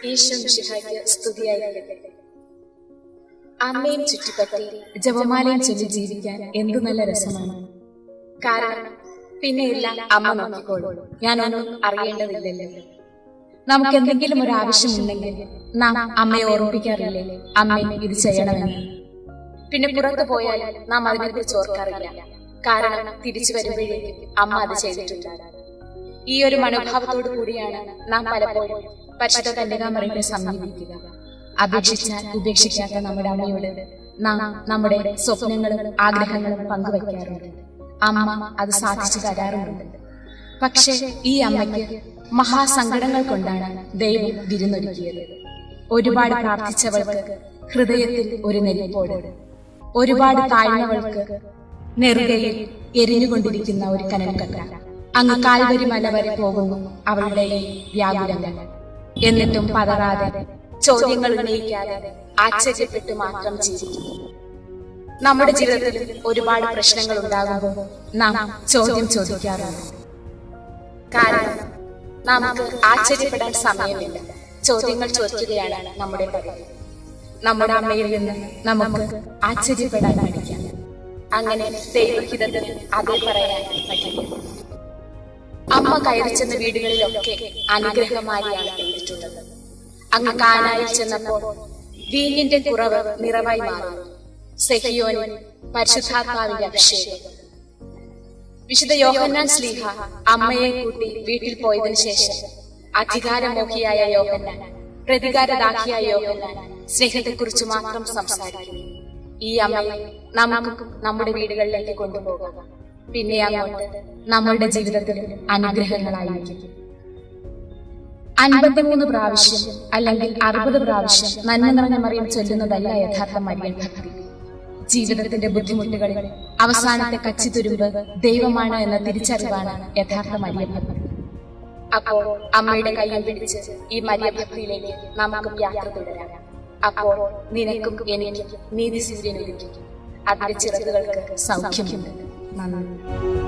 ഈശോ മിശിഹായ്ക്ക് സ്തുതിയായിരിക്കട്ടെ. അമ്മയും ചുറ്റിപ്പറ്റി ജപമാലയും ചൊല്ലി ജീവിക്കാൻ എന്തു നല്ല രസമാണ്. കാരണം പിന്നെയെല്ലാം അമ്മ നോക്കിക്കോളും. ഞാനൊന്നും അറിയേണ്ടതില്ലല്ലോ. നമുക്ക് എന്തെങ്കിലും ഒരു ആവശ്യമുണ്ടെങ്കിൽ നാം അമ്മയെ ഓർമ്മിപ്പിക്കാറില്ലേ, അമ്മ ഇത് ചെയ്യണമെന്ന്. പിന്നെ പുറത്തു പോയാൽ നാം അതിനെക്കുറിച്ച് ഓർക്കാറില്ല. കാരണം തിരിച്ചു വരുമ്പോഴേക്കും അമ്മ അത് ചെയ്തിട്ടുണ്ടാകും. ഈ ഒരു മനോഭാവത്തോടു കൂടിയാണ് നാം പലപ്പോഴും പരിശുദ്ധ കന്യകാമറിയത്തെ സമീപിക്കുക. അപേക്ഷിച്ചാൽ ഉപേക്ഷിക്കാത്ത നമ്മുടെ അമ്മയോട് നാം നമ്മുടെ സ്വപ്നങ്ങളും ആഗ്രഹങ്ങളും പങ്കുവയ്ക്കാറുണ്ട്. അമ്മ അത് സാധിച്ചു തരാറുമുണ്ട്. പക്ഷെ ഈ അമ്മയ്ക്ക് മഹാസങ്കടങ്ങൾ കൊണ്ടാണ് ദൈവം വിരുന്നൊരുക്കിയത്. ഒരുപാട് പ്രാർത്ഥിച്ചവൾക്ക് ഹൃദയത്തിൽ ഒരു നെരിപ്പോട്, ഒരുപാട് താഴ്ന്നവൾക്ക് നെറുകയിൽ എരിഞ്ഞുകൊണ്ടിരിക്കുന്ന ഒരു കനൽക്കട്ട. അങ്ങ് കാൽവരി മല വരെ പോകുന്നു അവളുടെ ഈ വ്യാകുലങ്ങൾ. എന്നിട്ടും പതറാതെ, ചോദ്യങ്ങൾ ഉന്നയിക്കാതെ, ആശ്ചര്യപ്പെട്ട് മാത്രം ജീവിക്കുന്നു. നമ്മുടെ ജീവിതത്തിൽ ഒരുപാട് പ്രശ്നങ്ങൾ ഉണ്ടാകുമ്പോൾ നാം ചോദ്യം ചോദിക്കാറുണ്ട്. കാരണം നമുക്ക് ആശ്ചര്യപ്പെടാൻ സമയമില്ല. ചോദ്യങ്ങൾ ചോദിക്കുകയാണ് നമ്മുടെ പതിവ്. നമ്മുടെ അമ്മയിൽ നിന്ന് നമുക്ക് ആശ്ചര്യപ്പെടാൻ പഠിക്കാം. അങ്ങനെ ദൈവഹിതത്തിൽ അതേ പറയാൻ പഠിക്കും. അമ്മ കയറി ചെന്ന വീടുകളിലൊക്കെ അനുഗ്രഹമാരിയാണ് പെയ്തിട്ടുള്ളത്. അങ്ങ് കാനായിൽ ചെന്നപ്പോൾ വീഞ്ഞിന്റെ കുറവ് നിറവായി മാറി. സെഹിയോനിൽ പരിശുദ്ധാത്മാവിന്റെ അഭിഷേകം. വിശുദ്ധ യോഹന്നാൻ ശ്ലീഹ അമ്മയെ കൂട്ടി വീട്ടിൽ പോയതിനു ശേഷം അധികാരമോഹിയായ യോഹന്നാൻ, പ്രതികാരദാഹിയായ യോഹന്നാൻ സ്നേഹത്തെക്കുറിച്ച് മാത്രം സംസാരിക്കുന്നു. ഈ അമ്മയെ നമുക്ക് നമ്മുടെ വീടുകളിലേക്ക് കൊണ്ടുപോകാം. പിന്നെ അങ്ങോട്ട് നമ്മളുടെ ജീവിതത്തിൽ അനുഗ്രഹങ്ങളായിരിക്കും. 53 പ്രാവശ്യം അല്ലെങ്കിൽ 60 പ്രാവശ്യം നന്മ നിറഞ്ഞ മറിയം ചൊല്ലുന്നതല്ല യഥാർത്ഥ മരിയൻ ഭക്തി. ജീവിതത്തിന്റെ ബുദ്ധിമുട്ടുകളിൽ അവസാനത്തെ കച്ചിത്തുരുമ്പ് ദൈവമാണ് എന്ന തിരിച്ചറിവാണ് യഥാർത്ഥ മരിയൻ ഭക്തി. അപ്പോൾ അമ്മയുടെ കൈയും പിടിച്ച് ഈ മരിയ ഭക്തിയിലേക്ക് നമുക്കും യാത്ര തുടരാം. അപ്പോൾ നിനക്കും എനിക്കും നീതി സൂര്യൻ ഉദിക്കും. അതിന്റെ ചിറകുകൾക്ക് സൗഖ്യമുണ്ട്. നന്ദി.